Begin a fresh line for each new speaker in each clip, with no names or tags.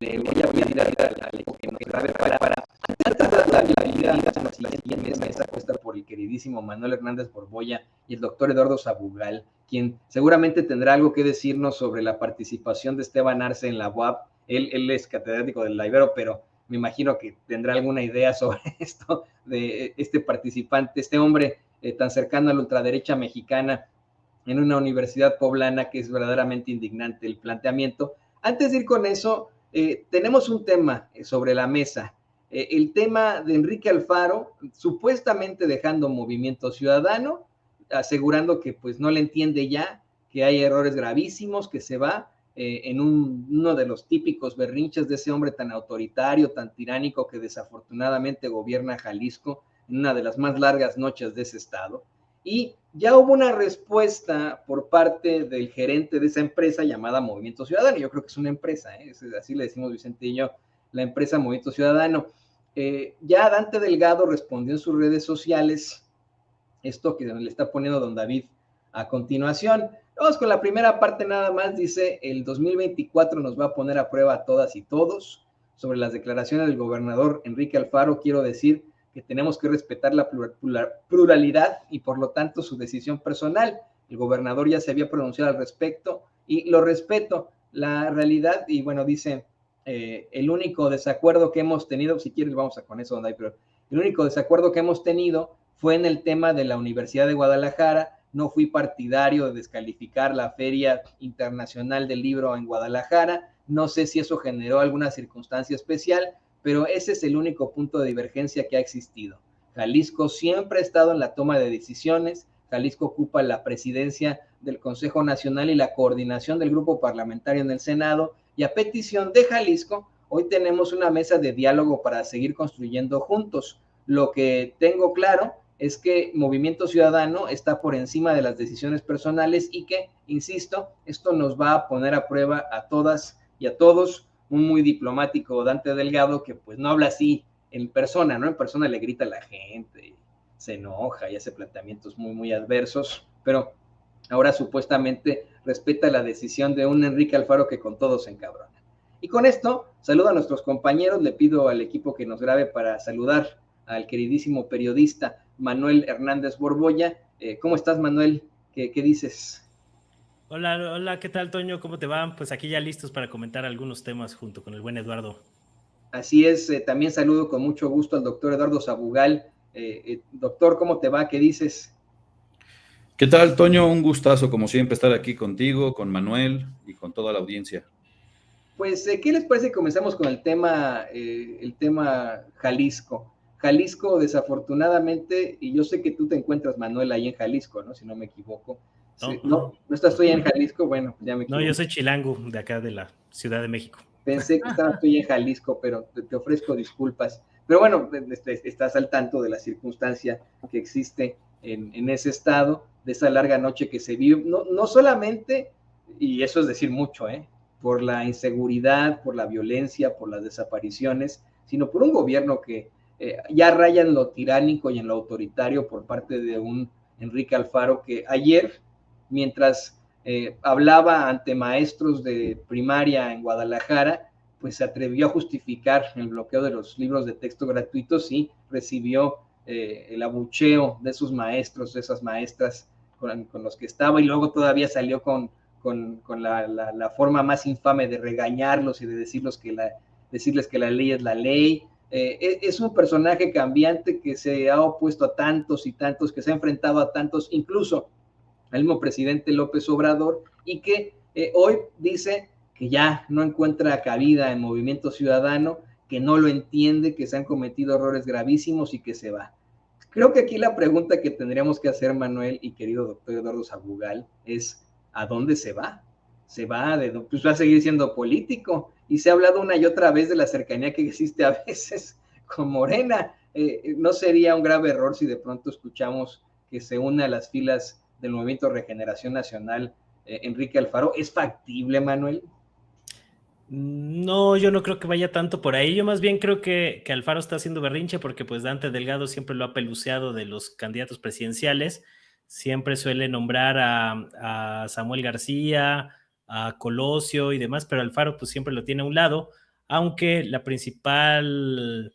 le voy a pedir al equipo que nos grabe para antes de dar la bienvenida a la siguiente mesa puesta por el queridísimo Manuel Hernández Borbolla y el doctor Eduardo Sabugal, quien seguramente tendrá algo que decirnos sobre la participación de Esteban Arce en la UAP. Él es catedrático del La Ibero, pero me imagino que tendrá alguna idea sobre esto de este participante, este hombre tan cercano a la ultraderecha mexicana en una universidad poblana, que es verdaderamente indignante el planteamiento. Antes de ir con eso, tenemos un tema sobre la mesa. El tema de Enrique Alfaro, supuestamente dejando Movimiento Ciudadano, asegurando que pues no le entiende ya, que hay errores gravísimos, que se va en uno de los típicos berrinches de ese hombre tan autoritario, tan tiránico, que desafortunadamente gobierna Jalisco en una de las más largas noches de ese estado. Y ya hubo una respuesta por parte del gerente de esa empresa llamada Movimiento Ciudadano. Yo creo que es una empresa, así le decimos Vicente y yo, la empresa Movimiento Ciudadano. Ya Dante Delgado respondió en sus redes sociales esto que le está poniendo don David a continuación. Vamos con la primera parte nada más. Dice: el 2024 nos va a poner a prueba a todas y todos. Sobre las declaraciones del gobernador Enrique Alfaro, quiero decir que tenemos que respetar la pluralidad y por lo tanto su decisión personal. El gobernador ya se había pronunciado al respecto y lo respeto. La realidad, y bueno, dice, el único desacuerdo que hemos tenido, si quieres vamos a con eso, Donay, pero el único desacuerdo que hemos tenido fue en el tema de la Universidad de Guadalajara. No fui partidario de descalificar la Feria Internacional del Libro en Guadalajara. No sé si eso generó alguna circunstancia especial, pero ese es el único punto de divergencia que ha existido. Jalisco siempre ha estado en la toma de decisiones. Jalisco ocupa la presidencia del Consejo Nacional y la coordinación del grupo parlamentario en el Senado, y a petición de Jalisco, hoy tenemos una mesa de diálogo para seguir construyendo juntos. Lo que tengo claro es que Movimiento Ciudadano está por encima de las decisiones personales y que, insisto, esto nos va a poner a prueba a todas y a todos. Un muy diplomático Dante Delgado, que pues no habla así en persona, ¿no? En persona le grita a la gente, se enoja y hace planteamientos muy, muy adversos, pero ahora supuestamente respeta la decisión de un Enrique Alfaro que con todo se encabrona. Y con esto, saludo a nuestros compañeros, le pido al equipo que nos grabe para saludar al queridísimo periodista Manuel Hernández Borbolla. ¿Cómo estás, Manuel? ¿Qué dices?
Hola, hola, ¿qué tal, Toño? ¿Cómo te va? Pues aquí ya listos para comentar algunos temas junto con el buen Eduardo.
Así es, también saludo con mucho gusto al doctor Eduardo Sabugal. Doctor, ¿cómo te va? ¿Qué dices?
¿Qué tal, Toño? Un gustazo, como siempre, estar aquí contigo, con Manuel y con toda la audiencia.
Pues, ¿qué les parece? Comenzamos con el tema Jalisco. Jalisco, desafortunadamente, y yo sé que tú te encuentras, Manuel, ahí en Jalisco, ¿no? Si no me equivoco. Sí, no,
No,
no estás tú en Jalisco, bueno, ya me
no, yo
equivoco.
soy chilango de acá de la Ciudad de México.
Pensé que estabas tú en Jalisco, pero te ofrezco disculpas. Pero bueno, estás al tanto de la circunstancia que existe en ese estado, de esa larga noche que se vive, no solamente, y eso es decir mucho, por la inseguridad, por la violencia, por las desapariciones, sino por un gobierno que ya raya en lo tiránico y en lo autoritario por parte de un Enrique Alfaro que ayer, mientras hablaba ante maestros de primaria en Guadalajara, pues se atrevió a justificar el bloqueo de los libros de texto gratuitos y recibió el abucheo de sus maestros, de esas maestras con los que estaba, y luego todavía salió con la forma más infame de regañarlos y de decirles que la ley es la ley. Es un personaje cambiante que se ha opuesto a tantos y tantos, que se ha enfrentado a tantos, incluso al mismo presidente López Obrador, y que hoy dice que ya no encuentra cabida en Movimiento Ciudadano, que no lo entiende, que se han cometido errores gravísimos y que se va. Creo que aquí la pregunta que tendríamos que hacer, Manuel y querido doctor Eduardo Sabugal, es ¿a dónde se va? Se va, pues va a seguir siendo político, y se ha hablado una y otra vez de la cercanía que existe a veces con Morena. ¿No sería un grave error si de pronto escuchamos que se une a las filas del Movimiento Regeneración Nacional Enrique Alfaro? ¿Es factible, Manuel?
No, yo no creo que vaya tanto por ahí. Yo más bien creo que Alfaro está haciendo berrinche porque pues Dante Delgado siempre lo ha peluceado de los candidatos presidenciales. Siempre suele nombrar a Samuel García, a Colosio y demás, pero Alfaro pues siempre lo tiene a un lado. aunque la principal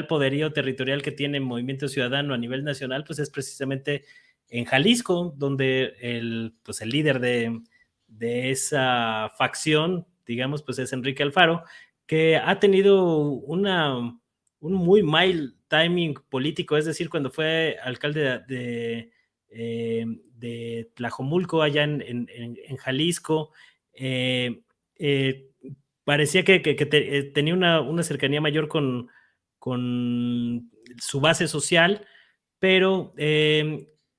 poderío territorial que tiene Movimiento Ciudadano a nivel nacional, pues es precisamente en Jalisco, donde el líder de esa facción, digamos, pues es Enrique Alfaro, que ha tenido un muy mal timing político, es decir, cuando fue alcalde de Tlajomulco, allá en Jalisco, parecía que tenía una cercanía mayor con su base social, pero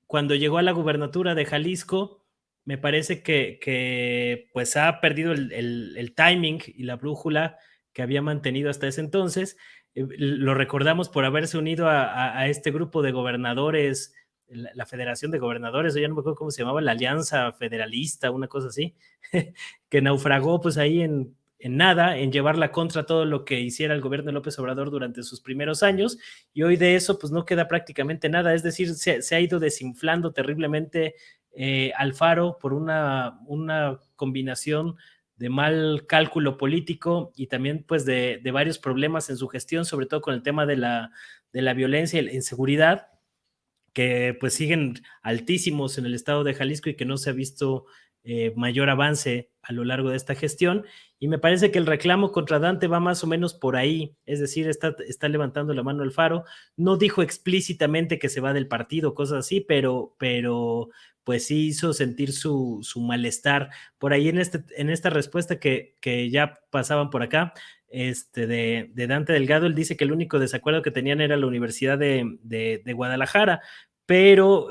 cuando llegó a la gubernatura de Jalisco, me parece que pues ha perdido el timing y la brújula que había mantenido hasta ese entonces. Lo recordamos por haberse unido a este grupo de gobernadores, la Federación de Gobernadores, o ya no me acuerdo cómo se llamaba, la Alianza Federalista, una cosa así, que naufragó pues ahí en nada, en llevarla contra todo lo que hiciera el gobierno de López Obrador durante sus primeros años, y hoy de eso pues no queda prácticamente nada, es decir, se ha ido desinflando terriblemente Alfaro por una combinación de mal cálculo político y también pues de varios problemas en su gestión, sobre todo con el tema de la violencia y la inseguridad, que pues siguen altísimos en el estado de Jalisco y que no se ha visto mayor avance a lo largo de esta gestión, y me parece que el reclamo contra Dante va más o menos por ahí, es decir, está levantando la mano Alfaro, no dijo explícitamente que se va del partido, cosas así, pero pues sí hizo sentir su malestar por ahí en esta respuesta que ya pasaban por acá, de Dante Delgado. Él dice que el único desacuerdo que tenían era la Universidad de Guadalajara, pero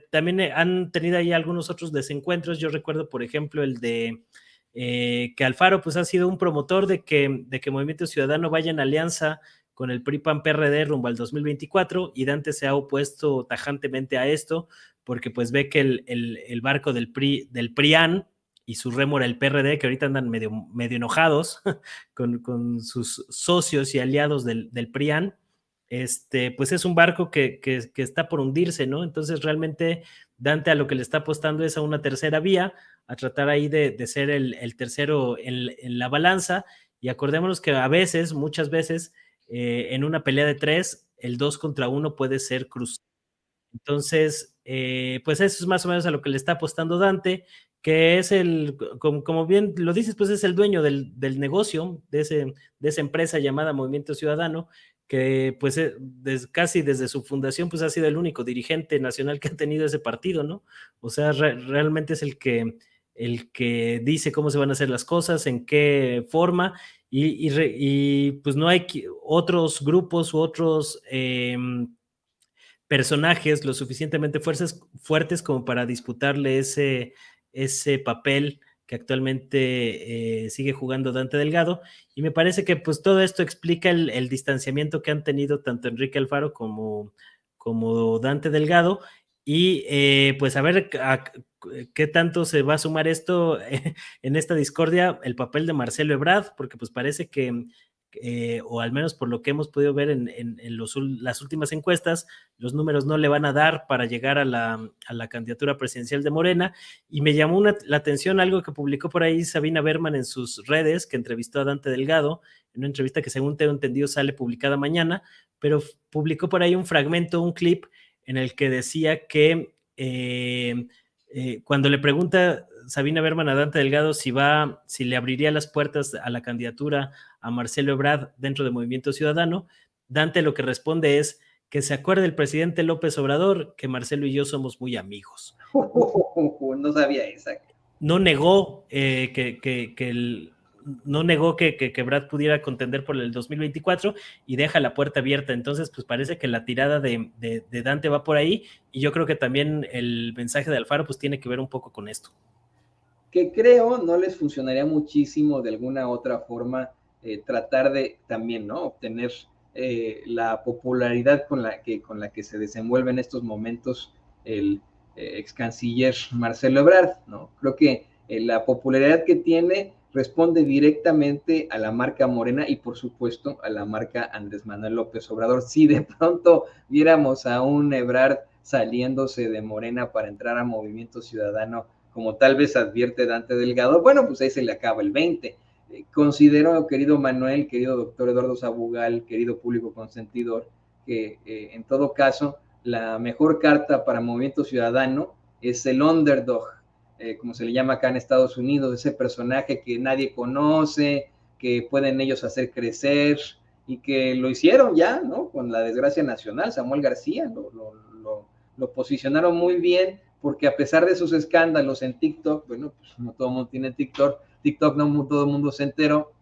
también han tenido ahí algunos otros desencuentros. Yo recuerdo, por ejemplo, el de que Alfaro pues ha sido un promotor de que Movimiento Ciudadano vaya en alianza con el PRI-PAN-PRD rumbo al 2024, y Dante se ha opuesto tajantemente a esto, porque pues ve que el barco del PRIAN y su rémora el PRD, que ahorita andan medio enojados con sus socios y aliados del PRIAN, pues es un barco que está por hundirse, ¿no? Entonces realmente Dante a lo que le está apostando es a una tercera vía, a tratar ahí de ser el tercero en la balanza, y acordémonos que muchas veces, en una pelea de tres, el 2 contra 1 puede ser crucial. Entonces, pues eso es más o menos a lo que le está apostando Dante, que es como bien lo dices, pues es el dueño del negocio, de esa empresa llamada Movimiento Ciudadano, que pues casi desde su fundación pues ha sido el único dirigente nacional que ha tenido ese partido, ¿no? O sea, realmente es el que dice cómo se van a hacer las cosas, en qué forma, y pues no hay otros grupos u otros personajes lo suficientemente fuertes como para disputarle ese papel que actualmente sigue jugando Dante Delgado, y me parece que pues todo esto explica el distanciamiento que han tenido tanto Enrique Alfaro como Dante Delgado, y pues a ver qué tanto se va a sumar esto en esta discordia, el papel de Marcelo Ebrard, porque pues parece que o al menos por lo que hemos podido ver en las últimas encuestas, los números no le van a dar para llegar a la candidatura presidencial de Morena, y me llamó la atención algo que publicó por ahí Sabina Berman en sus redes, que entrevistó a Dante Delgado, en una entrevista que según tengo entendido sale publicada mañana, pero publicó por ahí un fragmento, un clip, en el que decía que cuando le pregunta Sabina Berman a Dante Delgado si le abriría las puertas a la candidatura a Marcelo Ebrard dentro de Movimiento Ciudadano, Dante lo que responde es que se acuerde el presidente López Obrador que Marcelo y yo somos muy amigos.
No sabía esa.
No negó no negó que Ebrard pudiera contender por el 2024 y deja la puerta abierta. Entonces, pues parece que la tirada de Dante va por ahí, y yo creo que también el mensaje de Alfaro pues tiene que ver un poco con esto.
Que creo no les funcionaría muchísimo de alguna otra forma tratar de también, ¿no?, obtener la popularidad con la que se desenvuelve en estos momentos el ex canciller Marcelo Ebrard, ¿no? Creo que la popularidad que tiene responde directamente a la marca Morena y por supuesto a la marca Andrés Manuel López Obrador. Si de pronto viéramos a un Ebrard saliéndose de Morena para entrar a Movimiento Ciudadano, como tal vez advierte Dante Delgado, bueno, pues ahí se le acaba el 20. Considero, querido Manuel, querido doctor Eduardo Sabugal, querido público consentidor, que en todo caso la mejor carta para Movimiento Ciudadano es el underdog, como se le llama acá en Estados Unidos, ese personaje que nadie conoce, que pueden ellos hacer crecer y que lo hicieron ya, ¿no? Con la desgracia nacional, Samuel García, lo posicionaron muy bien, porque a pesar de sus escándalos en TikTok, bueno, pues no todo el mundo tiene TikTok no todo el mundo se enteró,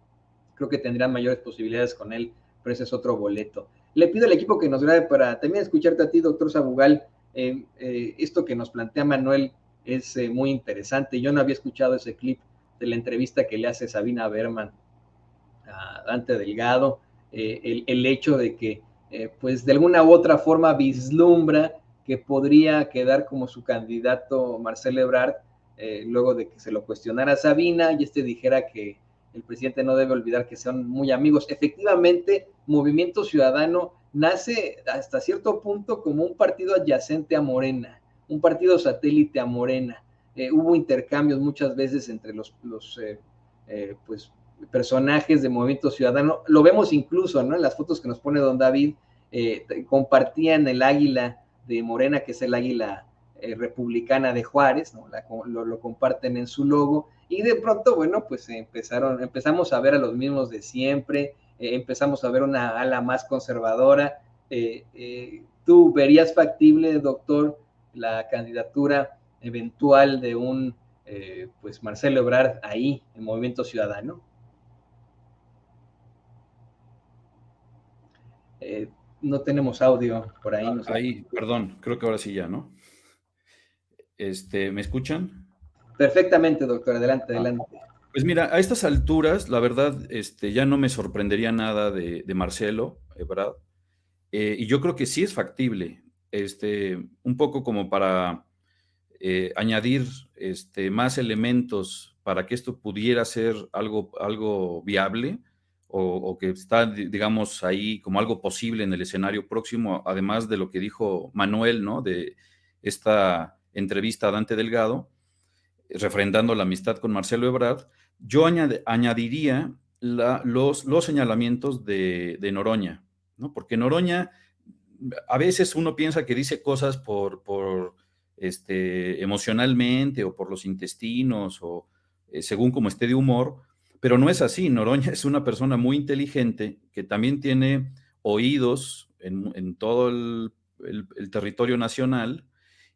creo que tendrán mayores posibilidades con él, pero ese es otro boleto. Le pido al equipo que nos grabe para también escucharte a ti, doctor Sabugal. Esto que nos plantea Manuel es muy interesante. Yo no había escuchado ese clip de la entrevista que le hace Sabina Berman a Dante Delgado, el hecho de que, pues de alguna u otra forma vislumbra que podría quedar como su candidato Marcelo Ebrard, luego de que se lo cuestionara Sabina y dijera que el presidente no debe olvidar que son muy amigos. Efectivamente, Movimiento Ciudadano nace hasta cierto punto como un partido adyacente a Morena, un partido satélite a Morena. Hubo intercambios muchas veces entre los pues, personajes de Movimiento Ciudadano. Lo vemos incluso, ¿no? En las fotos que nos pone don David, compartían el águila de Morena, que es el águila republicana de Juárez, ¿no? Lo comparten en su logo, y de pronto, bueno, pues empezamos a ver a los mismos de siempre, empezamos a ver una ala más conservadora. ¿Tú verías factible, doctor, la candidatura eventual de un pues Marcelo Ebrard ahí en Movimiento Ciudadano? No tenemos audio por ahí. No sé.
Ahí, perdón, creo que ahora sí ya, ¿no? ¿Me escuchan?
Perfectamente, doctor, adelante, adelante.
Pues mira, a estas alturas, la verdad, ya no me sorprendería nada de Marcelo Ebrard, y yo creo que sí es factible, un poco como para añadir más elementos para que esto pudiera ser algo viable o que está, digamos, ahí como algo posible en el escenario próximo, además de lo que dijo Manuel, ¿no? De esta entrevista a Dante Delgado, refrendando la amistad con Marcelo Ebrard. Yo añadiría los señalamientos de Noroña, ¿no? Porque Noroña, a veces uno piensa que dice cosas por emocionalmente o por los intestinos o según como esté de humor, pero no es así. Noroña es una persona muy inteligente que también tiene oídos en todo el territorio nacional,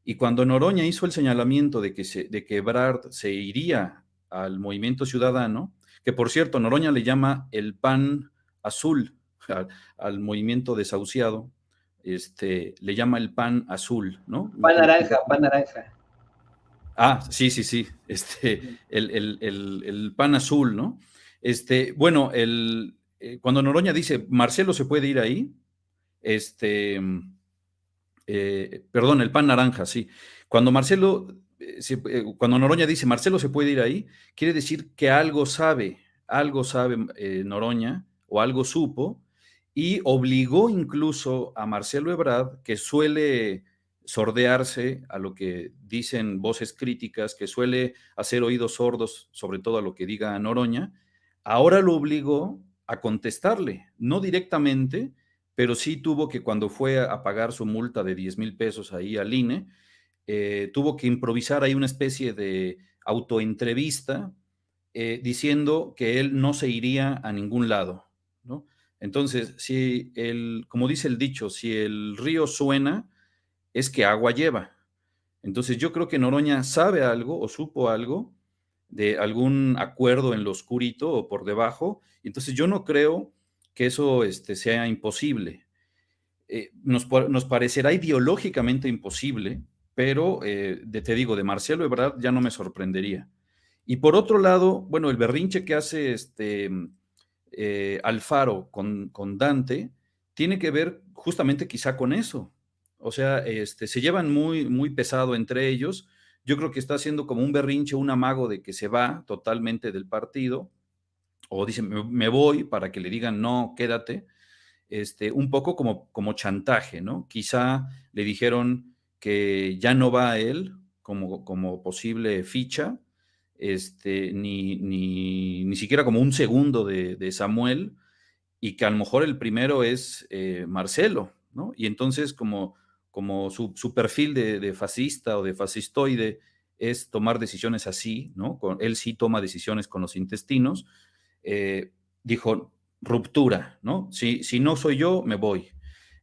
y cuando Noroña hizo el señalamiento de que Ebrard se iría al Movimiento Ciudadano, que por cierto Noroña le llama el pan azul al movimiento desahuciado, le llama el pan azul, ¿no?
Pan naranja, pan naranja.
Ah, sí, sí, sí, el pan azul, ¿no? Bueno, cuando Noroña dice, Marcelo se puede ir ahí, perdón, el pan naranja, sí. Cuando cuando Noroña dice, Marcelo se puede ir ahí, quiere decir que algo sabe Noroña, o algo supo, y obligó incluso a Marcelo Ebrard, que suele sordearse a lo que dicen voces críticas, que suele hacer oídos sordos, sobre todo a lo que diga Noroña, ahora lo obligó a contestarle, no directamente, pero sí tuvo que, cuando fue a pagar su multa de 10,000 pesos ahí al INE, tuvo que improvisar ahí una especie de autoentrevista, diciendo que él no se iría a ningún lado, ¿no? Entonces, como dice el dicho, si el río suena, es que agua lleva. Entonces, yo creo que Noroña sabe algo o supo algo de algún acuerdo en lo oscurito o por debajo, entonces yo no creo que eso sea imposible. Nos parecerá ideológicamente imposible, pero te digo, de Marcelo Ebrard ya no me sorprendería. Y por otro lado, bueno, el berrinche que hace Alfaro con Dante tiene que ver justamente quizá con eso. O sea, se llevan muy, muy pesado entre ellos. Yo creo que está haciendo como un berrinche, un amago de que se va totalmente del partido, o dice, me voy, para que le digan, no, quédate. Un poco como chantaje, ¿no? Quizá le dijeron que ya no va a él como posible ficha, ni siquiera como un segundo de Samuel, y que a lo mejor el primero es Marcelo, ¿no? Y entonces como su perfil de fascista o de fascistoide es tomar decisiones así, ¿no? Él sí toma decisiones con los intestinos, dijo ruptura, ¿no? Si no soy yo, me voy.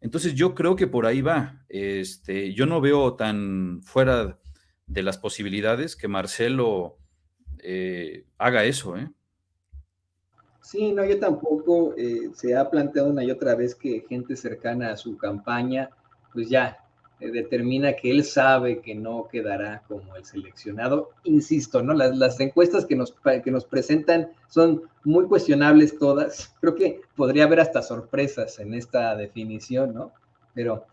Entonces yo creo que por ahí va. Yo no veo tan fuera de las posibilidades que Marcelo haga eso, ¿eh?
Sí, no, yo tampoco. Se ha planteado una y otra vez que gente cercana a su campaña, pues ya determina que él sabe que no quedará como el seleccionado. Insisto, ¿no? Las encuestas que nos presentan son muy cuestionables todas. Creo que podría haber hasta sorpresas en esta definición, ¿no? Pero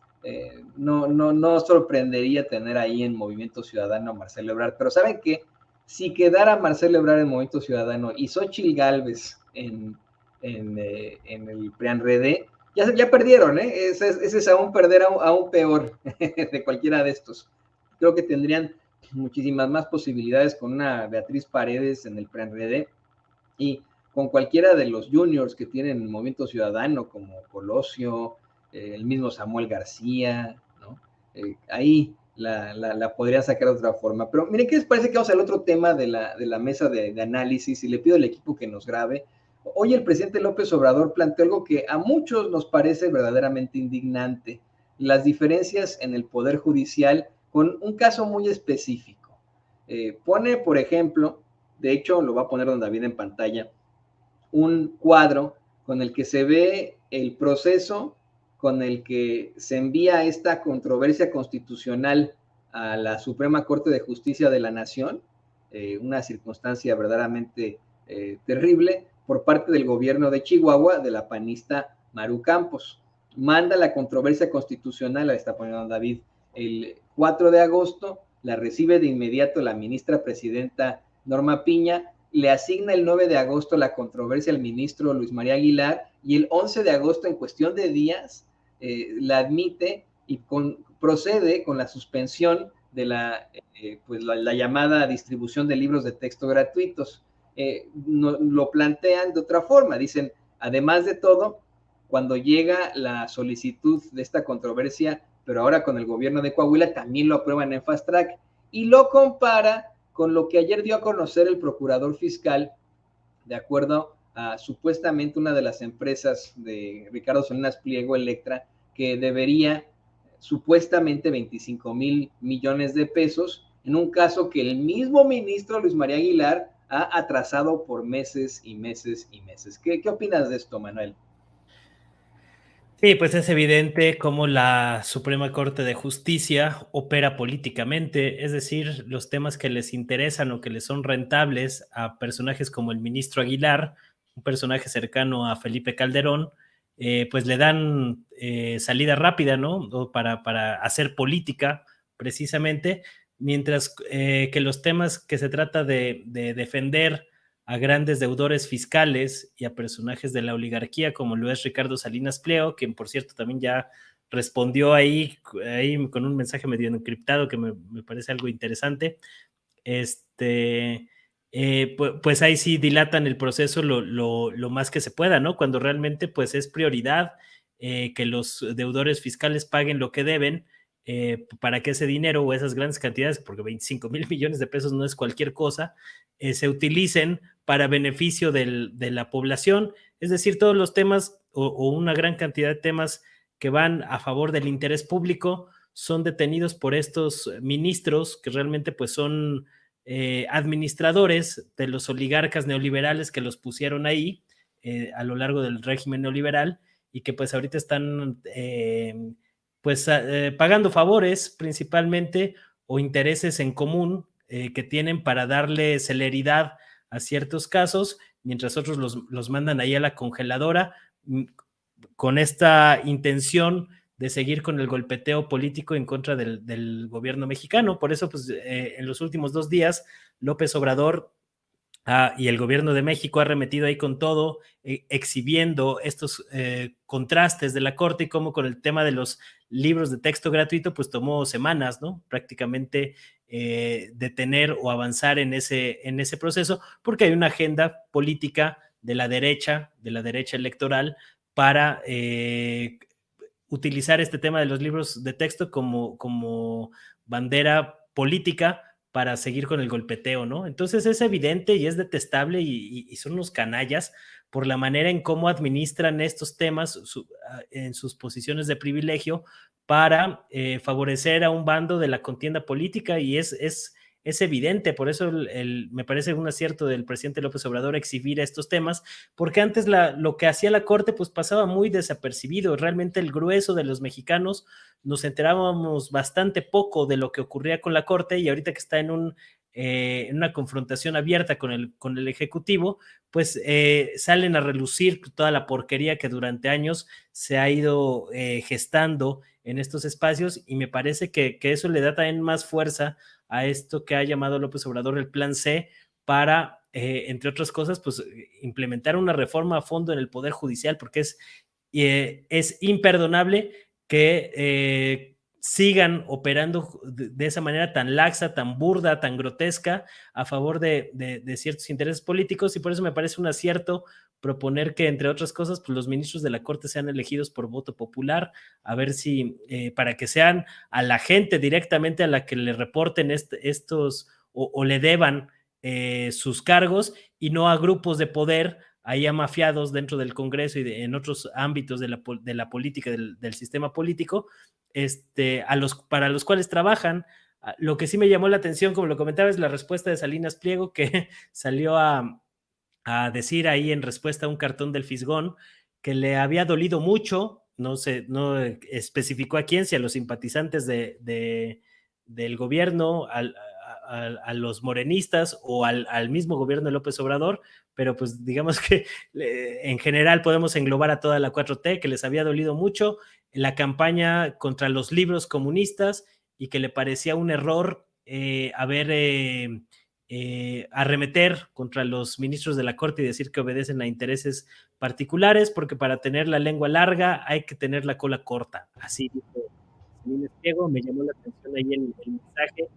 no sorprendería tener ahí en Movimiento Ciudadano a Marcelo Ebrard. Pero ¿saben qué? Si quedara Marcelo Ebrard en Movimiento Ciudadano y Xochitl Gálvez en el PRIAN-RD, ya perdieron, ¿eh? Ese es aún perder aún peor de cualquiera de estos. Creo que tendrían muchísimas más posibilidades con una Beatriz Paredes en el PRIAN-RD y con cualquiera de los juniors que tienen el Movimiento Ciudadano, como Colosio, el mismo Samuel García, ¿no? Ahí la podría sacar de otra forma. Pero miren, ¿qué les parece que vamos al otro tema de la mesa de análisis? Y le pido al equipo que nos grabe. Hoy el presidente López Obrador planteó algo que a muchos nos parece verdaderamente indignante: las diferencias en el Poder Judicial, con un caso muy específico. Pone, por ejemplo, de hecho lo va a poner don David en pantalla, un cuadro con el que se ve el proceso con el que se envía esta controversia constitucional a la Suprema Corte de Justicia de la Nación, una circunstancia verdaderamente terrible, por parte del gobierno de Chihuahua, de la panista Maru Campos. Manda la controversia constitucional, la está poniendo David, el 4 de agosto, la recibe de inmediato la ministra presidenta Norma Piña, le asigna el 9 de agosto la controversia al ministro Luis María Aguilar, y el 11 de agosto, en cuestión de días, la admite y procede con la suspensión de la llamada distribución de libros de texto gratuitos. Lo plantean de otra forma, dicen, además de todo, cuando llega la solicitud de esta controversia, pero ahora con el gobierno de Coahuila, también lo aprueban en fast track, y lo compara con lo que ayer dio a conocer el procurador fiscal, de acuerdo a supuestamente una de las empresas de Ricardo Salinas Pliego, Electra, que debería supuestamente 25,000 millones de pesos, en un caso que el mismo ministro Luis María Aguilar ha atrasado por meses y meses y meses. ¿Qué opinas de esto, Manuel?
Sí, pues es evidente cómo la Suprema Corte de Justicia opera políticamente, es decir, los temas que les interesan o que les son rentables a personajes como el ministro Aguilar, un personaje cercano a Felipe Calderón, pues le dan salida rápida, ¿no? Para hacer política, precisamente, mientras que los temas que se trata de defender a grandes deudores fiscales y a personajes de la oligarquía, como lo es Ricardo Salinas Pliego, quien por cierto también ya respondió ahí con un mensaje medio encriptado que me parece algo interesante. Pues ahí sí dilatan el proceso lo más que se pueda, ¿no? Cuando realmente pues es prioridad que los deudores fiscales paguen lo que deben, para que ese dinero o esas grandes cantidades, porque 25,000 millones de pesos no es cualquier cosa, se utilicen para beneficio de la población. Es decir, todos los temas o una gran cantidad de temas que van a favor del interés público son detenidos por estos ministros que realmente pues son administradores de los oligarcas neoliberales que los pusieron ahí a lo largo del régimen neoliberal, y que pues ahorita están pagando favores principalmente o intereses en común que tienen para darle celeridad a ciertos casos, mientras otros los mandan ahí a la congeladora con esta intención de seguir con el golpeteo político en contra del gobierno mexicano. Por eso, pues, en los últimos 2 días, López Obrador y el gobierno de México ha arremetido ahí con todo, exhibiendo estos contrastes de la Corte, y como con el tema de los libros de texto gratuito, pues tomó semanas, ¿no? Prácticamente detener o avanzar en ese proceso, porque hay una agenda política de la derecha electoral para utilizar este tema de los libros de texto como bandera política para seguir con el golpeteo, ¿no? Entonces es evidente y es detestable y son unos canallas por la manera en cómo administran estos temas en sus posiciones de privilegio para favorecer a un bando de la contienda política, y es evidente. Por eso me parece un acierto del presidente López Obrador exhibir estos temas, porque antes lo que hacía la Corte pues pasaba muy desapercibido. Realmente el grueso de los mexicanos nos enterábamos bastante poco de lo que ocurría con la Corte, y ahorita que está en una confrontación abierta con el Ejecutivo, pues salen a relucir toda la porquería que durante años se ha ido gestando en estos espacios, y me parece que eso le da también más fuerza a esto que ha llamado López Obrador el Plan C para, entre otras cosas, pues implementar una reforma a fondo en el Poder Judicial, porque es imperdonable que sigan operando de esa manera tan laxa, tan burda, tan grotesca a favor de ciertos intereses políticos, y por eso me parece un acierto proponer que, entre otras cosas, pues los ministros de la Corte sean elegidos por voto popular, a ver si, para que sean a la gente directamente a la que le reporten estos o le deban sus cargos, y no a grupos de poder ahí amafiados dentro del Congreso y en otros ámbitos de la política, del sistema político, para los cuales trabajan. Lo que sí me llamó la atención, como lo comentaba, es la respuesta de Salinas Pliego, que salió a decir ahí en respuesta a un cartón del Fisgón que le había dolido mucho, no especificó a quién, si a los simpatizantes del gobierno, a los morenistas o al mismo gobierno de López Obrador, pero pues digamos que en general podemos englobar a toda la 4T, que les había dolido mucho la campaña contra los libros comunistas, y que le parecía un error arremeter contra los ministros de la Corte y decir que obedecen a intereses particulares, porque para tener la lengua larga hay que tener la cola corta. Así dijo Salinas Pliego. Me llamó la atención ahí el mensaje,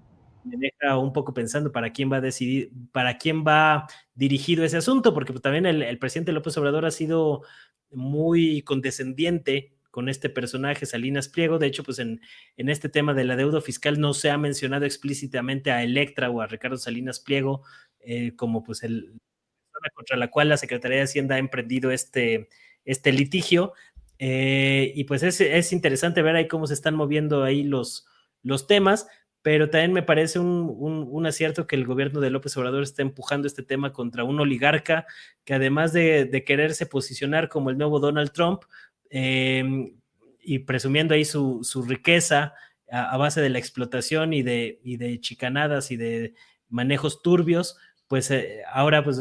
me deja un poco pensando para quién va dirigido ese asunto, porque también el presidente López Obrador ha sido muy condescendiente con este personaje, Salinas Pliego. De hecho, pues en este tema de la deuda fiscal no se ha mencionado explícitamente a Electra o a Ricardo Salinas Pliego como pues la persona contra la cual la Secretaría de Hacienda ha emprendido este litigio, y pues es interesante ver ahí cómo se están moviendo ahí los temas, pero también me parece un acierto que el gobierno de López Obrador está empujando este tema contra un oligarca que, además de quererse posicionar como el nuevo Donald Trump, y presumiendo ahí su riqueza a base de la explotación y de chicanadas y de manejos turbios, pues ahora pues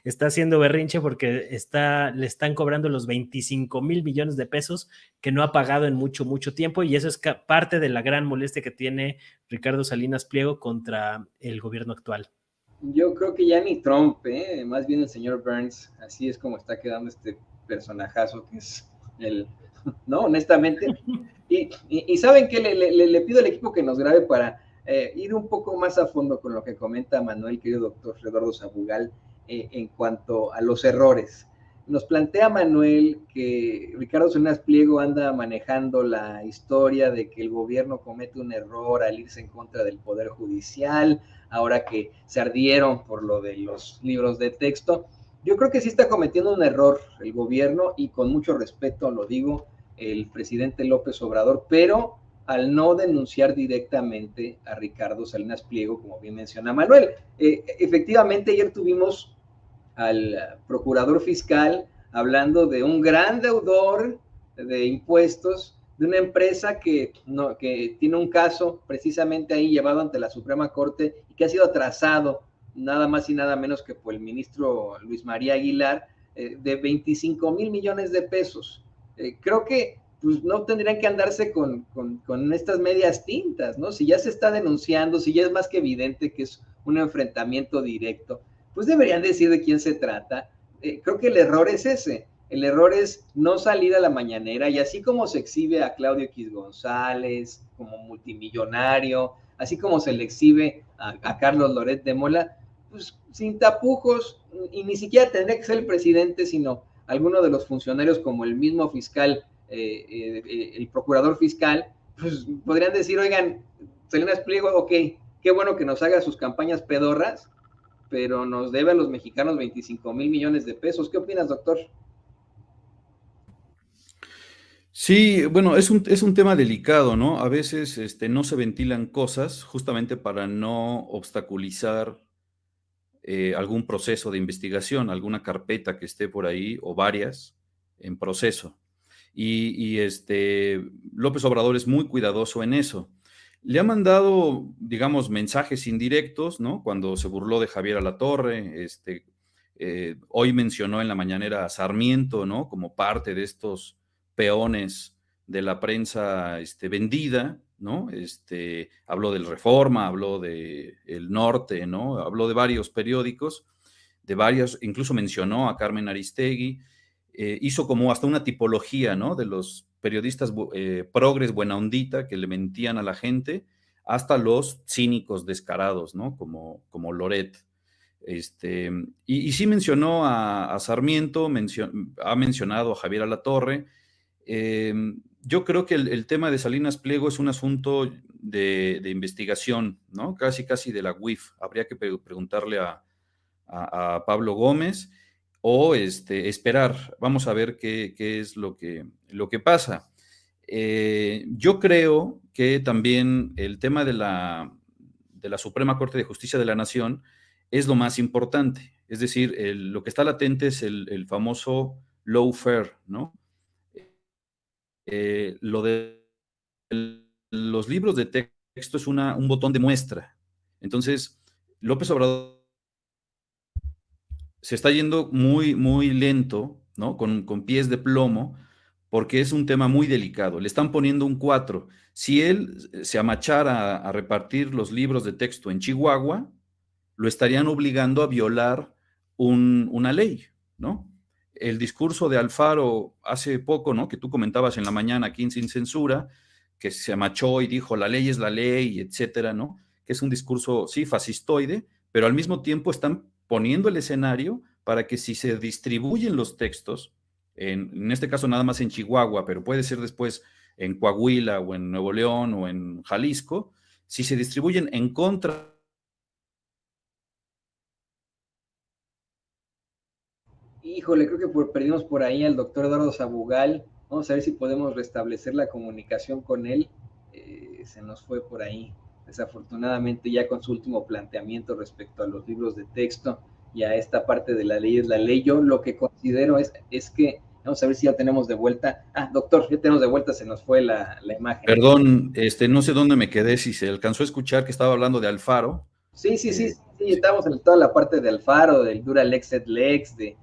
está haciendo berrinche porque le están cobrando los 25,000 millones de pesos que no ha pagado en mucho tiempo, y eso es parte de la gran molestia que tiene Ricardo Salinas Pliego contra el gobierno actual.
Yo creo que ya ni Trump, más bien el señor Burns, así es como está quedando este personajazo que es ¿no? Honestamente. Y ¿saben qué? Le pido al equipo que nos grabe para ir un poco más a fondo con lo que comenta Manuel, querido doctor Eduardo Sabugal, en cuanto a los errores. Nos plantea Manuel que Ricardo Salinas Pliego anda manejando la historia de que el gobierno comete un error al irse en contra del Poder Judicial, ahora que se ardieron por lo de los libros de texto. Yo creo que sí está cometiendo un error el gobierno, y con mucho respeto lo digo, el presidente López Obrador, pero al no denunciar directamente a Ricardo Salinas Pliego, como bien menciona Manuel. Efectivamente, ayer tuvimos al procurador fiscal hablando de un gran deudor de impuestos, de una empresa que tiene un caso precisamente ahí llevado ante la Suprema Corte y que ha sido atrasado nada más y nada menos que por el ministro Luis María Aguilar, de 25,000 millones de pesos. Creo que pues no tendrían que andarse con estas medias tintas, ¿no? Si ya se está denunciando, si ya es más que evidente que es un enfrentamiento directo, pues deberían decir de quién se trata. Creo que el error es ese. El error es no salir a la mañanera, y así como se exhibe a Claudio X González como multimillonario, así como se le exhibe a Carlos Loret de Mola, pues sin tapujos, y ni siquiera tendría que ser el presidente, sino alguno de los funcionarios como el mismo fiscal, el procurador fiscal, pues podrían decir, oigan, Salinas Pliego, ok, qué bueno que nos haga sus campañas pedorras, pero nos debe a los mexicanos 25,000 millones de pesos. ¿Qué opinas, doctor?
Sí, bueno, es un tema delicado, ¿no? A veces no se ventilan cosas justamente para no obstaculizar algún proceso de investigación, alguna carpeta que esté por ahí o varias en proceso. López Obrador es muy cuidadoso en eso. Le ha mandado, digamos, mensajes indirectos, ¿no? Cuando se burló de Javier Alatorre, hoy mencionó en la mañanera a Sarmiento, ¿no? Como parte de estos peones de la prensa vendida, ¿no? Habló del Reforma, habló de El Norte, ¿no? Habló de varios periódicos, incluso mencionó a Carmen Aristegui, hizo como hasta una tipología, ¿no? De los periodistas progres buena ondita que le mentían a la gente, hasta los cínicos descarados, ¿no? Como Loret. Y sí mencionó a Sarmiento, ha mencionado a Javier Alatorre. Yo creo que el tema de Salinas Pliego es un asunto de investigación, ¿no? Casi de la UIF. Habría que preguntarle a Pablo Gómez o esperar. Vamos a ver qué es lo que pasa. Yo creo que también el tema de la Suprema Corte de Justicia de la Nación es lo más importante. Es decir, lo que está latente es el famoso lawfare, ¿no? Lo de los libros de texto es un botón de muestra. Entonces, López Obrador se está yendo muy, muy lento, ¿no? Con pies de plomo, porque es un tema muy delicado. Le están poniendo un 4. Si él se amachara a repartir los libros de texto en Chihuahua, lo estarían obligando a violar una ley, ¿no? El discurso de Alfaro hace poco, ¿no? Que tú comentabas en la mañana aquí en Sin Censura, que se amachó y dijo la ley es la ley, etcétera, ¿no? Que es un discurso, sí, fascistoide, pero al mismo tiempo están poniendo el escenario para que si se distribuyen los textos, en este caso nada más en Chihuahua, pero puede ser después en Coahuila o en Nuevo León o en Jalisco, si se distribuyen en contra.
Híjole, creo que perdimos por ahí al doctor Eduardo Sabugal. Vamos a ver si podemos restablecer la comunicación con él. Se nos fue por ahí, desafortunadamente, ya con su último planteamiento respecto a los libros de texto y a esta parte de la ley es la ley. Yo lo que considero es que, vamos a ver si ya tenemos de vuelta. Ah, doctor, ya tenemos de vuelta, se nos fue la imagen.
Perdón, no sé dónde me quedé, si se alcanzó a escuchar que estaba hablando de Alfaro.
Sí, estamos en toda la parte de Alfaro, del dura lex et lex, de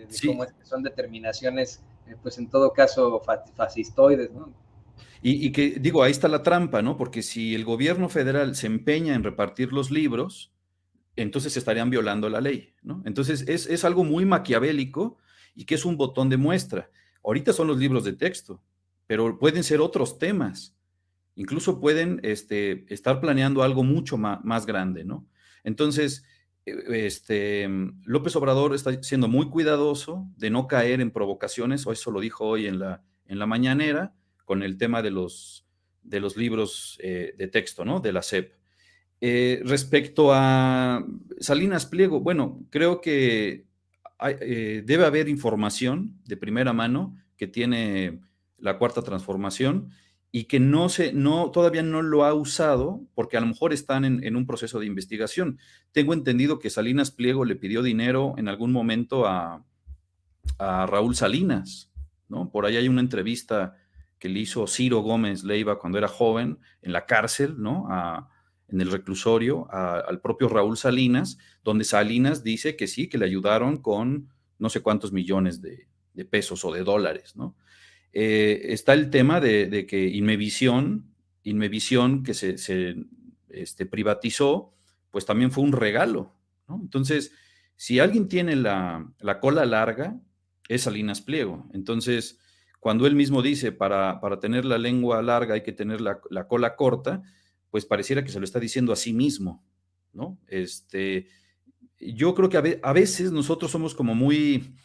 sí.
cómo es que son determinaciones, pues en todo caso, fascistoides, ¿no?
Y que, digo, ahí está la trampa, ¿no? Porque si el gobierno federal se empeña en repartir los libros, entonces estarían violando la ley, ¿no? Entonces es algo muy maquiavélico y que es un botón de muestra. Ahorita son los libros de texto, pero pueden ser otros temas. Incluso pueden estar planeando algo mucho más grande, ¿no? Entonces, López Obrador está siendo muy cuidadoso de no caer en provocaciones, o eso lo dijo hoy en la mañanera, con el tema de los libros de texto, ¿no? De la SEP. Respecto a Salinas Pliego, bueno, creo que debe haber información de primera mano que tiene la Cuarta Transformación y que todavía no lo ha usado porque a lo mejor están en un proceso de investigación. Tengo entendido que Salinas Pliego le pidió dinero en algún momento a Raúl Salinas, ¿no? Por ahí hay una entrevista que le hizo Ciro Gómez Leiva cuando era joven en la cárcel, ¿no? En el reclusorio, al propio Raúl Salinas, donde Salinas dice que sí, que le ayudaron con no sé cuántos millones de pesos o de dólares, ¿no? Está el tema de que Inmevisión que se privatizó, pues también fue un regalo, ¿no? Entonces, si alguien tiene la cola larga, es Salinas Pliego. Entonces, cuando él mismo dice, para tener la lengua larga hay que tener la cola corta, pues pareciera que se lo está diciendo a sí mismo, ¿no? Yo creo que a veces nosotros somos como muy,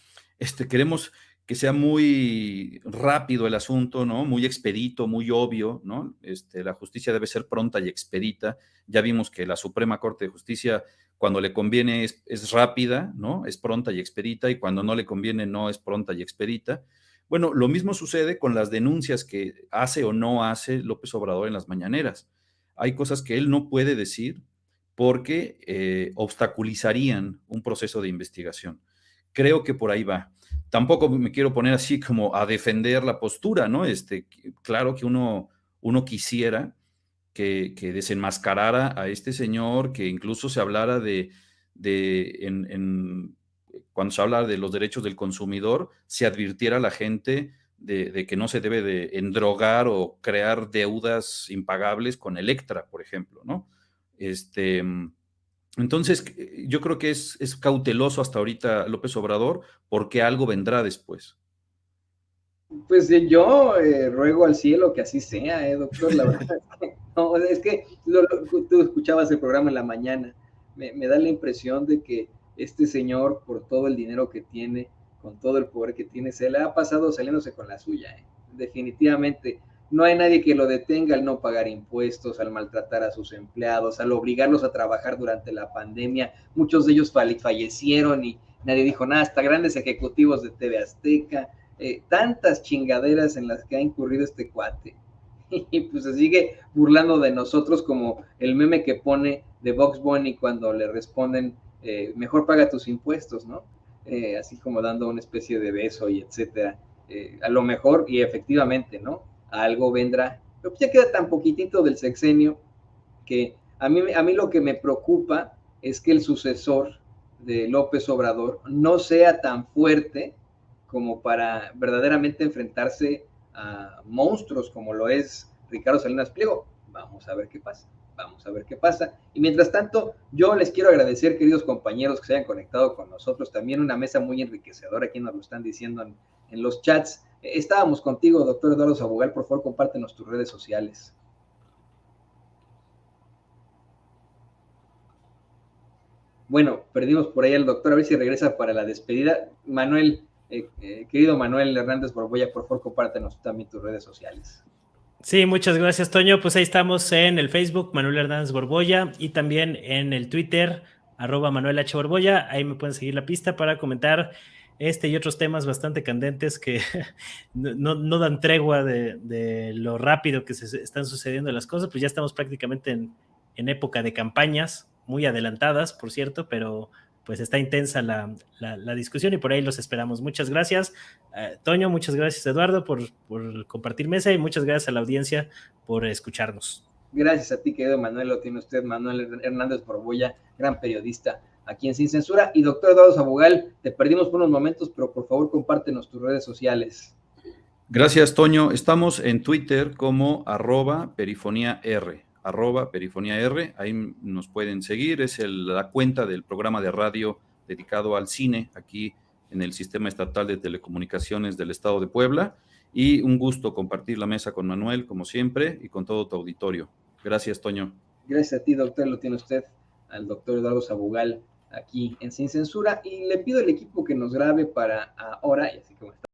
queremos que sea muy rápido el asunto, ¿no? Muy expedito, muy obvio, ¿no? La justicia debe ser pronta y expedita. Ya vimos que la Suprema Corte de Justicia, cuando le conviene es rápida, ¿no? Es pronta y expedita, y cuando no le conviene no es pronta y expedita. Bueno, lo mismo sucede con las denuncias que hace o no hace López Obrador en las mañaneras. Hay cosas que él no puede decir porque obstaculizarían un proceso de investigación. Creo que por ahí va. Tampoco me quiero poner así como a defender la postura, ¿no? Claro que uno quisiera que desenmascarara a este señor, que incluso se hablara cuando se habla de los derechos del consumidor, se advirtiera a la gente de que no se debe de endrogar o crear deudas impagables con Electra, por ejemplo, ¿no? Entonces, yo creo que es cauteloso hasta ahorita López Obrador, porque algo vendrá después.
Pues yo ruego al cielo que así sea, doctor, la verdad. No, es que tú escuchabas el programa en la mañana, me da la impresión de que este señor, por todo el dinero que tiene, con todo el poder que tiene, se le ha pasado saliéndose con la suya. Definitivamente, no hay nadie que lo detenga al no pagar impuestos, al maltratar a sus empleados, al obligarlos a trabajar durante la pandemia. Muchos de ellos fallecieron y nadie dijo nada, hasta grandes ejecutivos de TV Azteca. Tantas chingaderas en las que ha incurrido este cuate. Y pues se sigue burlando de nosotros, como el meme que pone de Bugs Bunny cuando le responden, mejor paga tus impuestos, ¿no? Así como dando una especie de beso y etcétera. A lo mejor, y efectivamente, ¿no? Algo vendrá. Pero pues ya queda tan poquitito del sexenio que a mí lo que me preocupa es que el sucesor de López Obrador no sea tan fuerte como para verdaderamente enfrentarse a monstruos como lo es Ricardo Salinas Pliego. Vamos a ver qué pasa, vamos a ver qué pasa. Y mientras tanto, yo les quiero agradecer, queridos compañeros, que se hayan conectado con nosotros. También una mesa muy enriquecedora, aquí nos lo están diciendo en los chats. Estábamos contigo, doctor Eduardo Sabugal. Por favor, compártenos tus redes sociales. Bueno, perdimos por ahí al doctor, a ver si regresa para la despedida. Manuel, querido Manuel Hernández Borbolla, por favor, compártenos también tus redes sociales.
Sí, muchas gracias, Toño. Pues ahí estamos en el Facebook, Manuel Hernández Borbolla, y también en el Twitter, @Manuel H. Borbolla. Ahí me pueden seguir la pista para comentar y otros temas bastante candentes que no dan tregua de lo rápido que se están sucediendo las cosas. Pues ya estamos prácticamente en época de campañas, muy adelantadas, por cierto, pero pues está intensa la discusión y por ahí los esperamos. Muchas gracias, Toño, muchas gracias, Eduardo, por compartir mesa, y muchas gracias a la audiencia por escucharnos.
Gracias a ti, querido Manuel, lo tiene usted, Manuel Hernández Borbolla, gran periodista aquí en Sin Censura. Y doctor Eduardo Sabugal, te perdimos por unos momentos, pero por favor compártenos tus redes sociales.
Gracias, Toño. Estamos en Twitter como @perifoniar. @perifoniar, ahí nos pueden seguir, es la cuenta del programa de radio dedicado al cine aquí en el Sistema Estatal de Telecomunicaciones del Estado de Puebla, y un gusto compartir la mesa con Manuel, como siempre, y con todo tu auditorio. Gracias, Toño.
Gracias a ti, doctor, lo tiene usted, al doctor Eduardo Sabugal aquí en Sin Censura, y le pido al equipo que nos grabe para ahora, y así como está